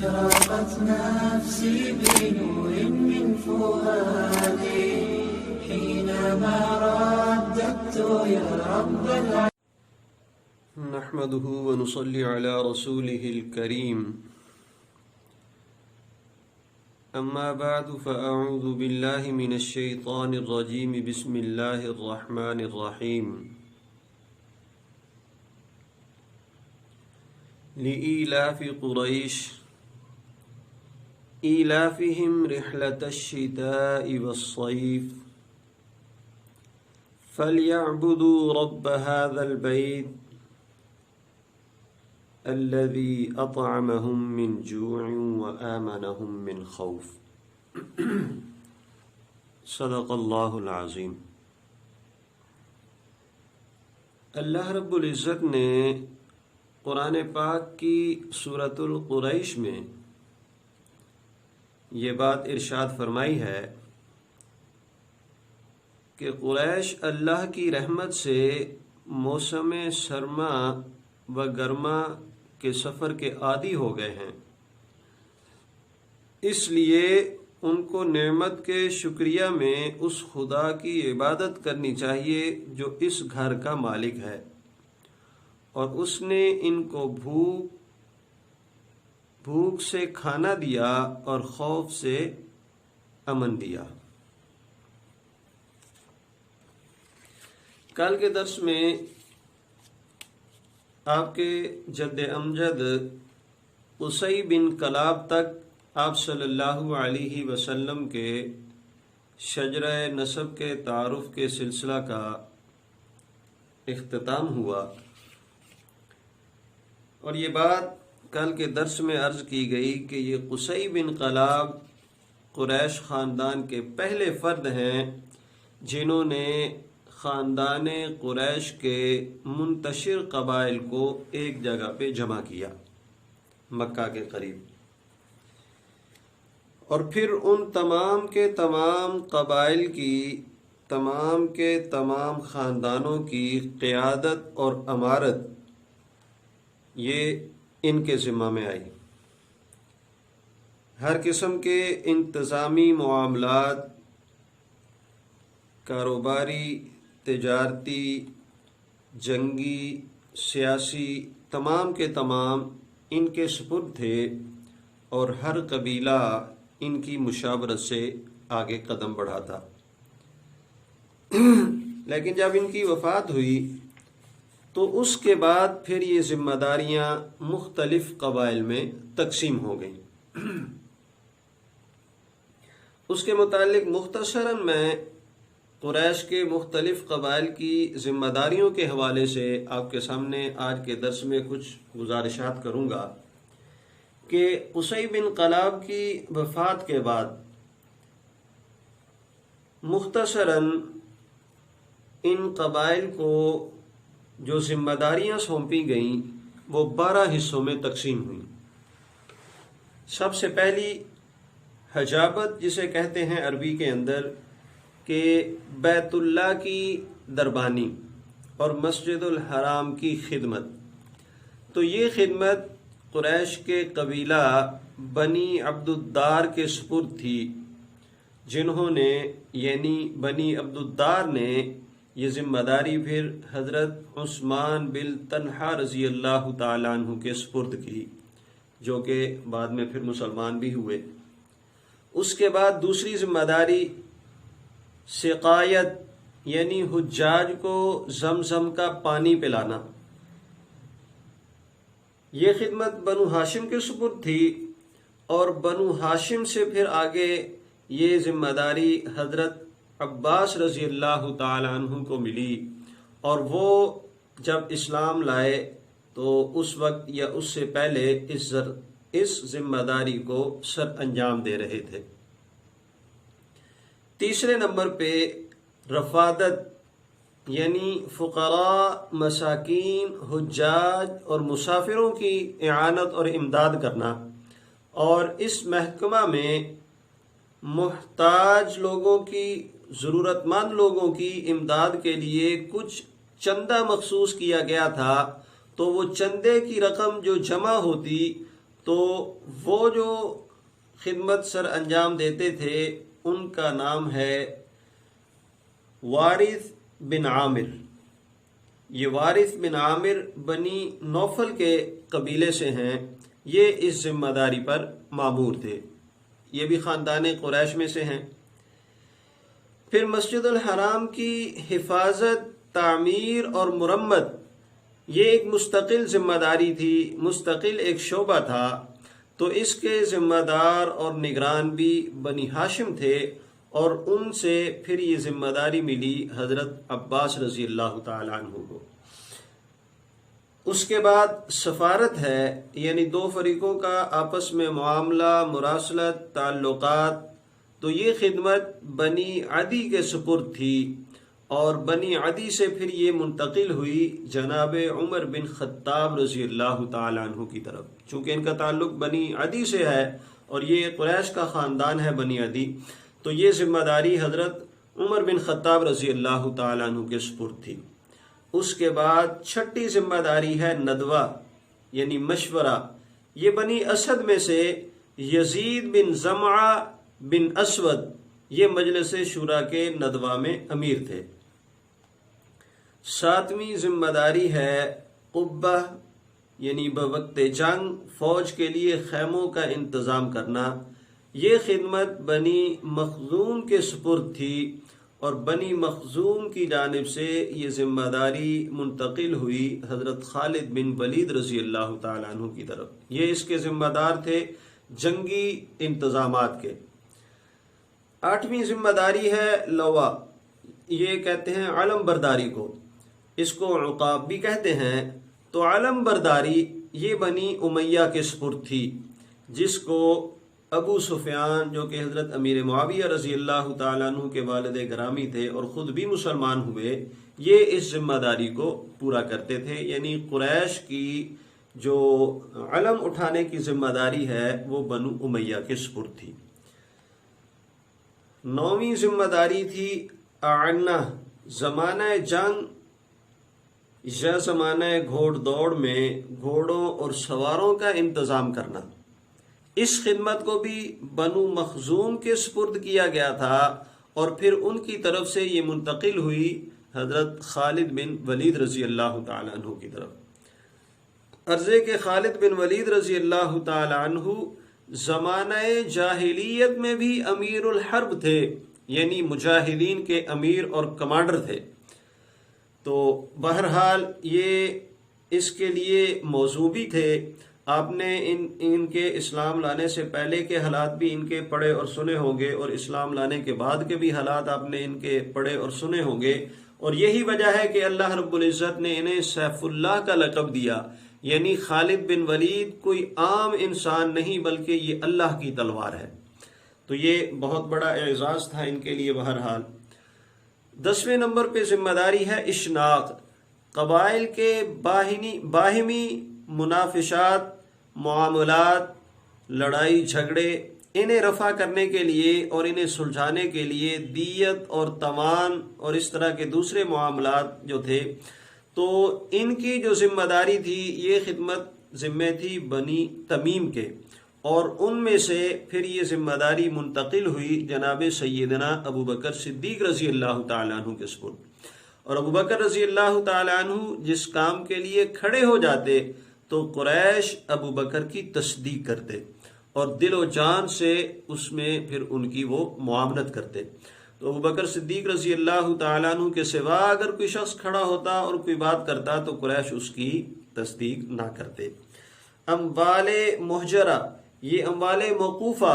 أشرقت نفسي بنور من فؤادي حينما رددت يا رب العالمين. نحمده ونصلي على رسوله الكريم. أما بعد فأعوذ بالله من الشيطان الرجيم. بسم الله الرحمن الرحيم. لإيلاف قريش إيلافهم رحلة الشتاء والصيف فليعبدوا رب هذا البيت الذي أطعمهم من جوع وآمنهم من خوف. صدق اللہ العظیم. اللہ رب العزت نے قرآن پاک کی سورۃ القریش میں یہ بات ارشاد فرمائی ہے کہ قریش اللہ کی رحمت سے موسم سرما و گرما کے سفر کے عادی ہو گئے ہیں، اس لیے ان کو نعمت کے شکریہ میں اس خدا کی عبادت کرنی چاہیے جو اس گھر کا مالک ہے، اور اس نے ان کو بھوک سے کھانا دیا اور خوف سے امن دیا. کل کے درس میں آپ کے جد امجد قصی بن کلاب تک آپ صلی اللہ علیہ وسلم کے شجرہ نسب کے تعارف کے سلسلہ کا اختتام ہوا، اور یہ بات کل کے درس میں عرض کی گئی کہ یہ قصی بن کلاب قریش خاندان کے پہلے فرد ہیں جنہوں نے خاندان قریش کے منتشر قبائل کو ایک جگہ پہ جمع کیا مکہ کے قریب، اور پھر ان تمام کے تمام قبائل کی تمام کے تمام خاندانوں کی قیادت اور امارت یہ ان کے ذمہ میں آئی. ہر قسم کے انتظامی معاملات، کاروباری، تجارتی، جنگی، سیاسی، تمام کے تمام ان کے سپرد تھے، اور ہر قبیلہ ان کی مشاورت سے آگے قدم بڑھاتا. لیکن جب ان کی وفات ہوئی تو اس کے بعد پھر یہ ذمہ داریاں مختلف قبائل میں تقسیم ہو گئیں. اس کے متعلق مختصراً میں قریش کے مختلف قبائل کی ذمہ داریوں کے حوالے سے آپ کے سامنے آج کے درس میں کچھ گزارشات کروں گا کہ قصی بن کلاب کی وفات کے بعد مختصراً ان قبائل کو جو ذمہ داریاں سونپی گئیں وہ 12 حصوں میں تقسیم ہوئیں. سب سے پہلی حجابت جسے کہتے ہیں عربی کے اندر، کہ بیت اللہ کی دربانی اور مسجد الحرام کی خدمت. تو یہ خدمت قریش کے قبیلہ بنی عبد الدار کے سپرد تھی، جنہوں نے یعنی بنی عبد الدار نے یہ ذمہ داری پھر حضرت عثمان بن طلحہ رضی اللہ تعالیٰ عنہ کے سپرد کی، جو کہ بعد میں پھر مسلمان بھی ہوئے. اس کے بعد دوسری ذمہ داری سقایت یعنی حجاج کو زمزم کا پانی پلانا. یہ خدمت بنو ہاشم کے سپرد تھی، اور بنو ہاشم سے پھر آگے یہ ذمہ داری حضرت عباس رضی اللہ تعالی عنہ کو ملی، اور وہ جب اسلام لائے تو اس وقت یا اس سے پہلے اس ذمہ داری کو سر انجام دے رہے تھے. تیسرے نمبر پہ رفادت یعنی فقراء، مساکین، حجاج اور مسافروں کی اعانت اور امداد کرنا، اور اس محکمہ میں محتاج لوگوں کی، ضرورت مند لوگوں کی امداد کے لیے کچھ چندہ مخصوص کیا گیا تھا، تو وہ چندے کی رقم جو جمع ہوتی تو وہ جو خدمت سر انجام دیتے تھے ان کا نام ہے وارث بن عامر. یہ وارث بن عامر بنی نوفل کے قبیلے سے ہیں. یہ اس ذمہ داری پر مامور تھے. یہ بھی خاندان قریش میں سے ہیں. پھر مسجد الحرام کی حفاظت، تعمیر اور مرمت یہ ایک مستقل ذمہ داری تھی، مستقل ایک شعبہ تھا. تو اس کے ذمہ دار اور نگران بھی بنی ہاشم تھے، اور ان سے پھر یہ ذمہ داری ملی حضرت عباس رضی اللہ تعالیٰ عنہ کو. اس کے بعد سفارت ہے، یعنی دو فریقوں کا آپس میں معاملہ، مراسلت، تعلقات. تو یہ خدمت بنی عدی کے سپرد تھی، اور بنی عدی سے پھر یہ منتقل ہوئی جناب عمر بن خطاب رضی اللہ تعالیٰ عنہ کی طرف. چونکہ ان کا تعلق بنی عدی سے ہے اور یہ قریش کا خاندان ہے بنی عدی، تو یہ ذمہ داری حضرت عمر بن خطاب رضی اللہ تعالیٰ عنہ کے سپرد تھی. اس کے بعد چھٹی ذمہ داری ہے ندوہ، یعنی مشورہ. یہ بنی اسد میں سے یزید بن زمعہ بن اسود یہ مجلس شورا کے ندوہ میں امیر تھے. ساتویں ذمہ داری ہے قبہ، یعنی بوقت جنگ فوج کے لیے خیموں کا انتظام کرنا. یہ خدمت بنی مخزوم کے سپرد تھی، اور بنی مخزوم کی جانب سے یہ ذمہ داری منتقل ہوئی حضرت خالد بن ولید رضی اللہ تعالیٰ عنہ کی طرف. یہ اس کے ذمہ دار تھے جنگی انتظامات کے. آٹھویں ذمہ داری ہے لوا، یہ کہتے ہیں علم برداری کو، اس کو عقاب بھی کہتے ہیں. تو علم برداری یہ بنی امیہ کے سپرد تھی، جس کو ابو سفیان جو کہ حضرت امیر معاویہ رضی اللہ تعالیٰ عنہ کے والد گرامی تھے اور خود بھی مسلمان ہوئے، یہ اس ذمہ داری کو پورا کرتے تھے. یعنی قریش کی جو علم اٹھانے کی ذمہ داری ہے وہ بنو امیہ کے سپرد تھی. نویں ذمہ داری تھی اعنہ، زمانہ جنگ یا زمانہ گھوڑ دوڑ میں گھوڑوں اور سواروں کا انتظام کرنا. اس خدمت کو بھی بنو مخزوم کے سپرد کیا گیا تھا، اور پھر ان کی طرف سے یہ منتقل ہوئی حضرت خالد بن ولید رضی اللہ تعالیٰ عنہ کی طرف. عرضے کہ خالد بن ولید رضی اللہ تعالیٰ عنہ زمانہ جاہلیت میں بھی امیر الحرب تھے، یعنی مجاہدین کے امیر اور کمانڈر تھے. تو بہرحال یہ اس کے لیے موضوع بھی تھے. آپ نے ان کے اسلام لانے سے پہلے کے حالات بھی ان کے پڑھے اور سنے ہوں گے، اور اسلام لانے کے بعد کے بھی حالات آپ نے ان کے پڑھے اور سنے ہوں گے. اور یہی وجہ ہے کہ اللہ رب العزت نے انہیں سیف اللہ کا لقب دیا. یعنی خالد بن ولید کوئی عام انسان نہیں، بلکہ یہ اللہ کی تلوار ہے. تو یہ بہت بڑا اعزاز تھا ان کے لیے. بہرحال 10ویں نمبر پہ ذمہ داری ہے اشناق، قبائل کے باہمی منافشات، معاملات، لڑائی جھگڑے، انہیں رفع کرنے کے لیے اور انہیں سلجھانے کے لیے دیت اور تاوان اور اس طرح کے دوسرے معاملات جو تھے، تو ان کی جو ذمہ داری تھی یہ خدمت ذمہ تھی بنی تمیم کے، اور ان میں سے پھر یہ ذمہ داری منتقل ہوئی جناب سیدنا ابو بکر صدیق رضی اللہ تعالیٰ عنہ کے سپرد. اور ابو بکر رضی اللہ تعالیٰ عنہ جس کام کے لیے کھڑے ہو جاتے تو قریش ابو بکر کی تصدیق کرتے اور دل و جان سے اس میں پھر ان کی وہ معاونت کرتے. تو ابو بکر صدیق رضی اللہ تعالیٰ عنہ کے سوا اگر کوئی شخص کھڑا ہوتا اور کوئی بات کرتا تو قریش اس کی تصدیق نہ کرتے. اموال مہجرہ، یہ اموال موقوفہ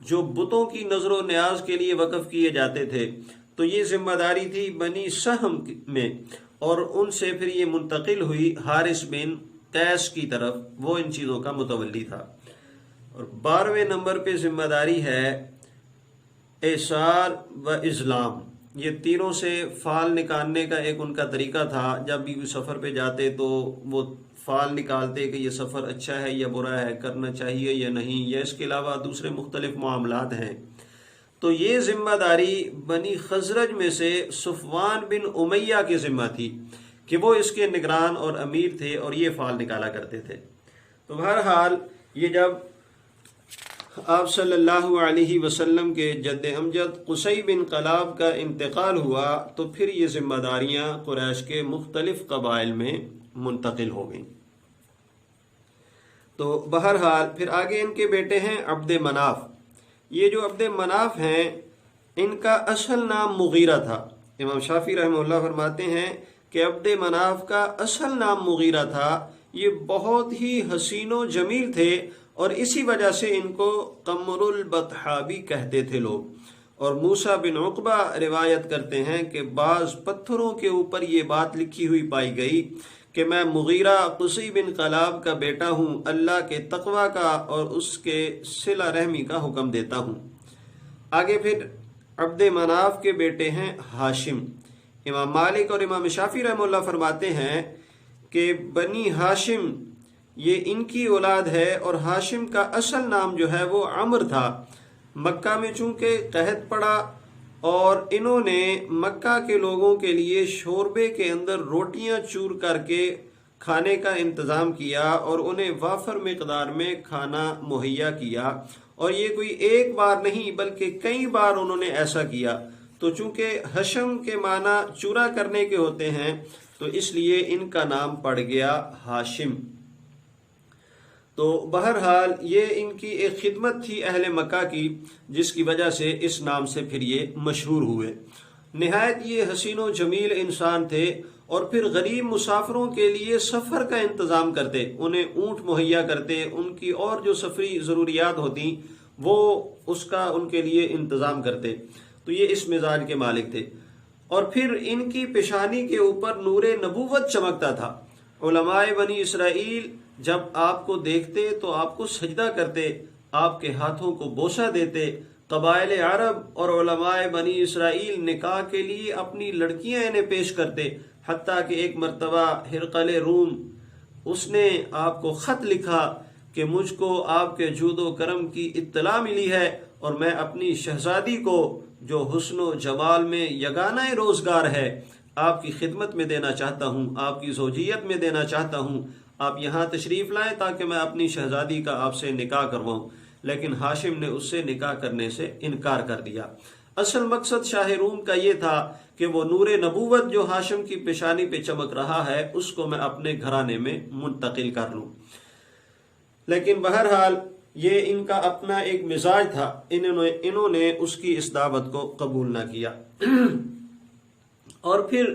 جو بتوں کی نظر و نیاز کے لیے وقف کیے جاتے تھے، تو یہ ذمہ داری تھی بنی سہم میں، اور ان سے پھر یہ منتقل ہوئی حارث بن قیس کی طرف، وہ ان چیزوں کا متولی تھا. اور 12ویں نمبر پہ ذمہ داری ہے اعصار و اظلام. یہ تیروں سے فال نکالنے کا ایک ان کا طریقہ تھا. جب بھی سفر پہ جاتے تو وہ فال نکالتے کہ یہ سفر اچھا ہے یا برا ہے، کرنا چاہیے یا نہیں، یا اس کے علاوہ دوسرے مختلف معاملات ہیں. تو یہ ذمہ داری بنی خزرج میں سے صفوان بن امیہ کی ذمہ تھی کہ وہ اس کے نگران اور امیر تھے اور یہ فال نکالا کرتے تھے. تو بہرحال یہ جب آپ صلی اللہ علیہ وسلم کے جد امجد قصی بن کلاب کا انتقال ہوا تو پھر یہ ذمہ داریاں قریش کے مختلف قبائل میں منتقل ہو گئیں۔ تو بہرحال پھر آگے ان کے بیٹے ہیں عبد مناف۔ یہ جو عبد مناف ہیں ان کا اصل نام مغیرہ تھا۔ امام شافعی رحمہ اللہ فرماتے ہیں کہ عبد مناف کا اصل نام مغیرہ تھا۔ یہ بہت ہی حسین و جمیل تھے اور اسی وجہ سے ان کو قمر البطحا بھی کہتے تھے لوگ۔ اور موسیٰ بن عقبہ روایت کرتے ہیں کہ بعض پتھروں کے اوپر یہ بات لکھی ہوئی پائی گئی کہ میں مغیرہ قصی بن کلاب کا بیٹا ہوں، اللہ کے تقوی کا اور اس کے صلہ رحمی کا حکم دیتا ہوں۔ آگے پھر عبد مناف کے بیٹے ہیں ہاشم۔ امام مالک اور امام شافعی رحمہ اللہ فرماتے ہیں کہ بنی ہاشم یہ ان کی اولاد ہے، اور ہاشم کا اصل نام جو ہے وہ عمر تھا۔ مکہ میں چونکہ قحط پڑا اور انہوں نے مکہ کے لوگوں کے لیے شوربے کے اندر روٹیاں چور کر کے کھانے کا انتظام کیا اور انہیں وافر مقدار میں کھانا مہیا کیا، اور یہ کوئی ایک بار نہیں بلکہ کئی بار انہوں نے ایسا کیا۔ تو چونکہ حشم کے معنی چورا کرنے کے ہوتے ہیں تو اس لیے ان کا نام پڑ گیا ہاشم۔ تو بہرحال یہ ان کی ایک خدمت تھی اہل مکہ کی، جس کی وجہ سے اس نام سے پھر یہ مشہور ہوئے۔ نہایت یہ حسین و جمیل انسان تھے، اور پھر غریب مسافروں کے لیے سفر کا انتظام کرتے، انہیں اونٹ مہیا کرتے، ان کی اور جو سفری ضروریات ہوتی وہ اس کا ان کے لیے انتظام کرتے۔ تو یہ اس مزاج کے مالک تھے۔ اور پھر ان کی پیشانی کے اوپر نور نبوت چمکتا تھا۔ علماء بنی اسرائیل جب آپ کو دیکھتے تو آپ کو سجدہ کرتے، آپ کے ہاتھوں کو بوسہ دیتے۔ قبائل عرب اور علماء بنی اسرائیل نکاح کے لیے اپنی لڑکیاں انہیں پیش کرتے، حتیٰ کہ ایک مرتبہ ہرقل روم اس نے آپ کو خط لکھا کہ مجھ کو آپ کے جود و کرم کی اطلاع ملی ہے، اور میں اپنی شہزادی کو جو حسن و جمال میں یگانہ روزگار ہے آپ کی خدمت میں دینا چاہتا ہوں، آپ کی زوجیت میں دینا چاہتا ہوں، آپ یہاں تشریف لائیں تاکہ میں اپنی شہزادی کا آپ سے نکاح کرواؤں۔ لیکن ہاشم نے اس سے نکاح کرنے سے انکار کر دیا۔ اصل مقصد شاہ روم کا یہ تھا کہ وہ نور نبوت جو ہاشم کی پیشانی پہ چمک رہا ہے اس کو میں اپنے گھرانے میں منتقل کر لوں۔ لیکن بہرحال یہ ان کا اپنا ایک مزاج تھا، انہوں نے اس کی اس دعوت کو قبول نہ کیا۔ اور پھر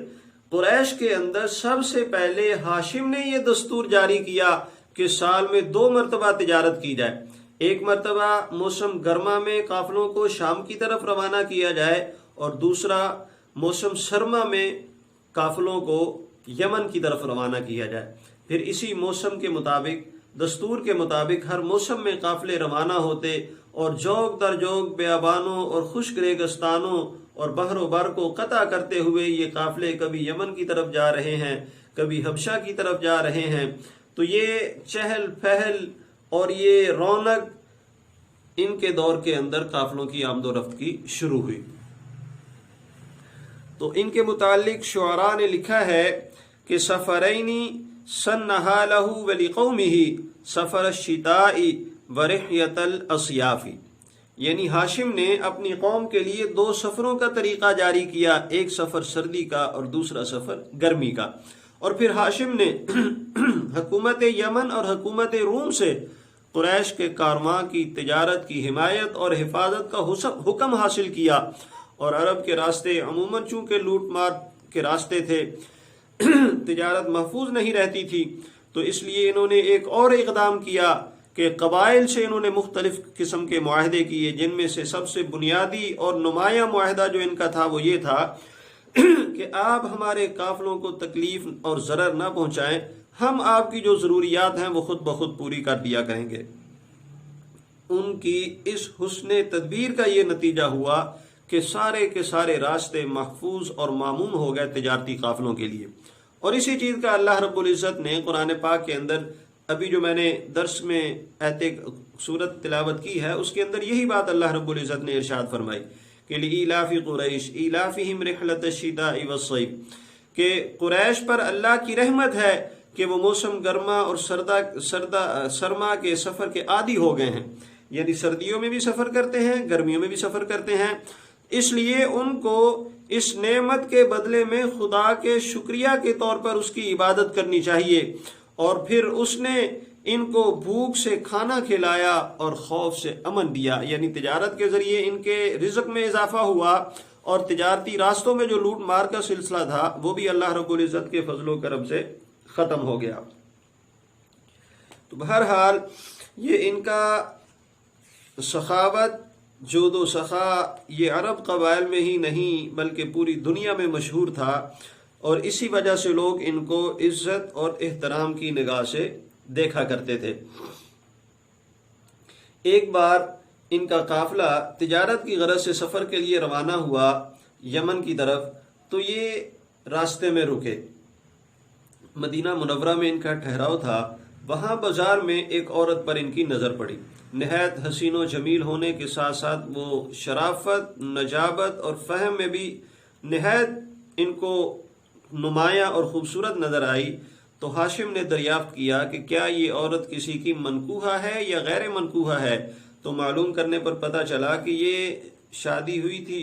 قریش کے اندر سب سے پہلے ہاشم نے یہ دستور جاری کیا کہ سال میں 2 مرتبہ تجارت کی جائے۔ ایک مرتبہ موسم گرما میں قافلوں کو شام کی طرف روانہ کیا جائے، اور دوسرا موسم سرما میں قافلوں کو یمن کی طرف روانہ کیا جائے۔ پھر اسی موسم کے مطابق، دستور کے مطابق ہر موسم میں قافلے روانہ ہوتے، اور جوگ در جوگ بیابانوں اور خشک ریگستانوں اور بحر و بر کو قطع کرتے ہوئے یہ قافلے کبھی یمن کی طرف جا رہے ہیں، کبھی حبشہ کی طرف جا رہے ہیں۔ تو یہ چہل پہل اور یہ رونق ان کے دور کے اندر قافلوں کی آمد و رفت کی شروع ہوئی۔ تو ان کے متعلق شعراء نے لکھا ہے کہ سفرینی سنہا لہو ولقومہ سفر الشتاء ورحیت الاصیاف، یعنی ہاشم نے اپنی قوم کے لیے 2 سفروں کا طریقہ جاری کیا، ایک سفر سردی کا اور دوسرا سفر گرمی کا۔ اور پھر ہاشم نے حکومت یمن اور حکومت روم سے قریش کے کارواں کی تجارت کی حمایت اور حفاظت کا حکم حاصل کیا، اور عرب کے راستے عموماً چونکہ لوٹ مار کے راستے تھے، تجارت محفوظ نہیں رہتی تھی، تو اس لیے انہوں نے ایک اور اقدام کیا کہ قبائل سے انہوں نے مختلف قسم کے معاہدے کیے، جن میں سے سب سے بنیادی اور نمایاں معاہدہ جو ان کا تھا وہ یہ تھا کہ آپ ہمارے قافلوں کو تکلیف اور ضرر نہ پہنچائیں، ہم آپ کی جو ضروریات ہیں وہ خود بخود پوری کر دیا کریں گے۔ ان کی اس حسن تدبیر کا یہ نتیجہ ہوا کہ سارے کے سارے راستے محفوظ اور مامون ہو گئے تجارتی قافلوں کے لیے۔ اور اسی چیز کا اللہ رب العزت نے قرآن پاک کے اندر، ابھی جو میں نے درس میں سورت تلاوت کی ہے اس کے اندر یہی بات اللہ رب العزت نے ارشاد فرمائی کہ لإیلاف قریش ایلافہم رحلۃ الشتاء والصیف، کہ قریش پر اللہ کی رحمت ہے کہ وہ موسم گرما اور سرما کے سفر کے عادی ہو گئے ہیں، یعنی سردیوں میں بھی سفر کرتے ہیں، گرمیوں میں بھی سفر کرتے ہیں، اس لیے ان کو اس نعمت کے بدلے میں خدا کے شکریہ کے طور پر اس کی عبادت کرنی چاہیے۔ اور پھر اس نے ان کو بھوک سے کھانا کھلایا اور خوف سے امن دیا، یعنی تجارت کے ذریعے ان کے رزق میں اضافہ ہوا، اور تجارتی راستوں میں جو لوٹ مار کا سلسلہ تھا وہ بھی اللہ رب العزت کے فضل و کرم سے ختم ہو گیا۔ تو بہرحال یہ ان کا سخاوت، جود و سخا، یہ عرب قبائل میں ہی نہیں بلکہ پوری دنیا میں مشہور تھا، اور اسی وجہ سے لوگ ان کو عزت اور احترام کی نگاہ سے دیکھا کرتے تھے۔ ایک بار ان کا قافلہ تجارت کی غرض سے سفر کے لیے روانہ ہوا یمن کی طرف، تو یہ راستے میں رکے۔ مدینہ منورہ میں ان کا ٹھہراؤ تھا۔ وہاں بازار میں ایک عورت پر ان کی نظر پڑی۔ نہایت حسین و جمیل ہونے کے ساتھ ساتھ وہ شرافت، نجابت اور فہم میں بھی نہایت ان کو نمایاں اور خوبصورت نظر آئی۔ تو ہاشم نے دریافت کیا کہ کیا یہ عورت کسی کی منکوحہ ہے یا غیر منکوحہ ہے؟ تو معلوم کرنے پر پتہ چلا کہ یہ شادی ہوئی تھی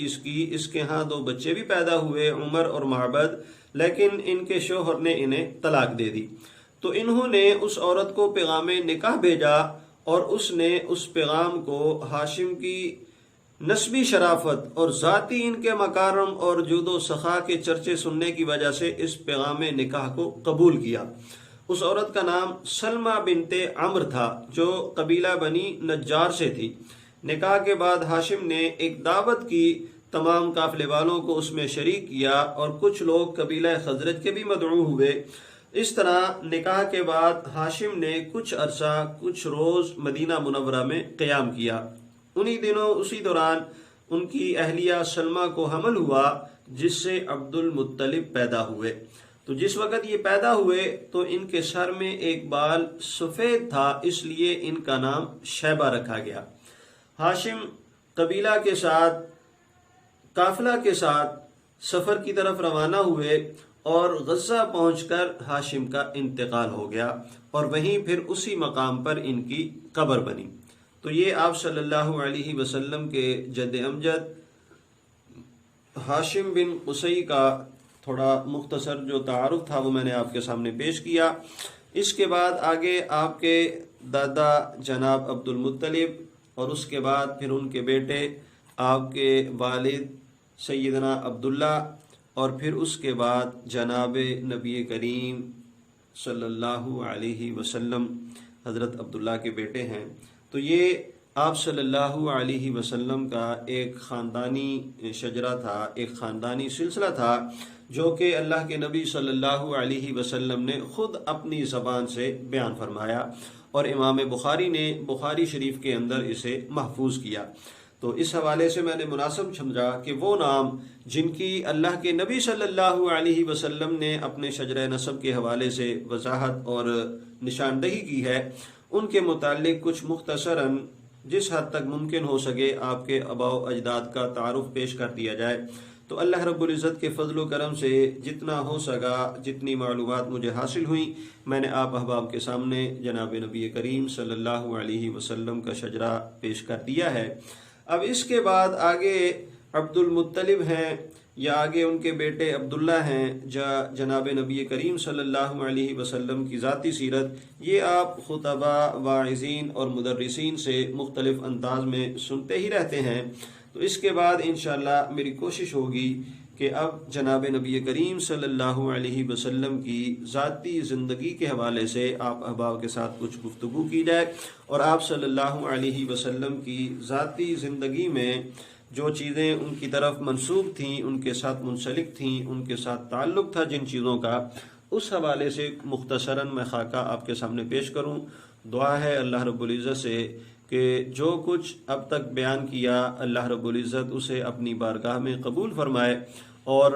اس کے ہاں 2 بچے بھی پیدا ہوئے، عمر اور معبد، لیکن ان کے شوہر نے انہیں طلاق دے دی۔ تو انہوں نے اس عورت کو پیغام نکاح بھیجا، اور اس نے اس پیغام کو ہاشم کی نسبی شرافت اور ذاتی ان کے مکارم اور جود و سخا کے چرچے سننے کی وجہ سے اس پیغام نکاح کو قبول کیا۔ اس عورت کا نام سلمہ بنت عمرو تھا، جو قبیلہ بنی نجار سے تھی۔ نکاح کے بعد ہاشم نے ایک دعوت کی، تمام قافلے والوں کو اس میں شریک کیا، اور کچھ لوگ قبیلہ خزرج کے بھی مدعو ہوئے۔ اس طرح نکاح کے بعد ہاشم نے کچھ عرصہ، کچھ روز مدینہ منورہ میں قیام کیا۔ انہی دنوں اسی دوران ان کی اہلیہ سلمہ کو حمل ہوا، جس سے عبد المطلب پیدا ہوئے۔ تو جس وقت یہ پیدا ہوئے تو ان کے سر میں ایک بال سفید تھا، اس لیے ان کا نام شیبہ رکھا گیا۔ ہاشم قبیلہ کے ساتھ، قافلہ کے ساتھ سفر کی طرف روانہ ہوئے، اور غزہ پہنچ کر ہاشم کا انتقال ہو گیا، اور وہیں پھر اسی مقام پر ان کی قبر بنی۔ تو یہ آپ صلی اللہ علیہ وسلم کے جد امجد ہاشم بن قصی کا تھوڑا مختصر جو تعارف تھا وہ میں نے آپ کے سامنے پیش کیا۔ اس کے بعد آگے آپ کے دادا جناب عبد المطلب، اور اس کے بعد پھر ان کے بیٹے آپ کے والد سیدنا عبداللہ، اور پھر اس کے بعد جناب نبی کریم صلی اللہ علیہ وسلم حضرت عبداللہ کے بیٹے ہیں۔ تو یہ آپ صلی اللہ علیہ وسلم کا ایک خاندانی شجرہ تھا، ایک خاندانی سلسلہ تھا، جو کہ اللہ کے نبی صلی اللہ علیہ وسلم نے خود اپنی زبان سے بیان فرمایا، اور امام بخاری نے بخاری شریف کے اندر اسے محفوظ کیا۔ تو اس حوالے سے میں نے مناسب سمجھا کہ وہ نام جن کی اللہ کے نبی صلی اللہ علیہ وسلم نے اپنے شجرہ نسب کے حوالے سے وضاحت اور نشاندہی کی ہے، ان کے متعلق کچھ مختصراً جس حد تک ممکن ہو سکے آپ کے آباء و اجداد کا تعارف پیش کر دیا جائے۔ تو اللہ رب العزت کے فضل و کرم سے جتنا ہو سکا، جتنی معلومات مجھے حاصل ہوئیں، میں نے آپ احباب کے سامنے جناب نبی کریم صلی اللہ علیہ وسلم کا شجرہ پیش کر دیا ہے۔ اب اس کے بعد آگے عبد المطلب ہیں، یا آگے ان کے بیٹے عبداللہ ہیں، جناب نبی کریم صلی اللہ علیہ وسلم کی ذاتی سیرت یہ آپ خطبہ، واعظین اور مدرسین سے مختلف انداز میں سنتے ہی رہتے ہیں۔ تو اس کے بعد انشاءاللہ میری کوشش ہوگی کہ اب جناب نبی کریم صلی اللہ علیہ وسلم کی ذاتی زندگی کے حوالے سے آپ احباب کے ساتھ کچھ گفتگو کی جائے، اور آپ صلی اللہ علیہ وسلم کی ذاتی زندگی میں جو چیزیں ان کی طرف منسوب تھیں، ان کے ساتھ منسلک تھیں، ان کے ساتھ تعلق تھا جن چیزوں کا، اس حوالے سے مختصراً میں خاکہ آپ کے سامنے پیش کروں۔ دعا ہے اللہ رب العزت سے کہ جو کچھ اب تک بیان کیا اللہ رب العزت اسے اپنی بارگاہ میں قبول فرمائے، اور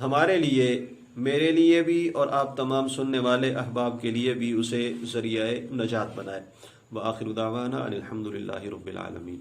ہمارے لیے، میرے لیے بھی، اور آپ تمام سننے والے احباب کے لیے بھی اسے ذریعہ نجات بنائے۔ وآخر دعوانا ان الحمد للہ رب العالمین۔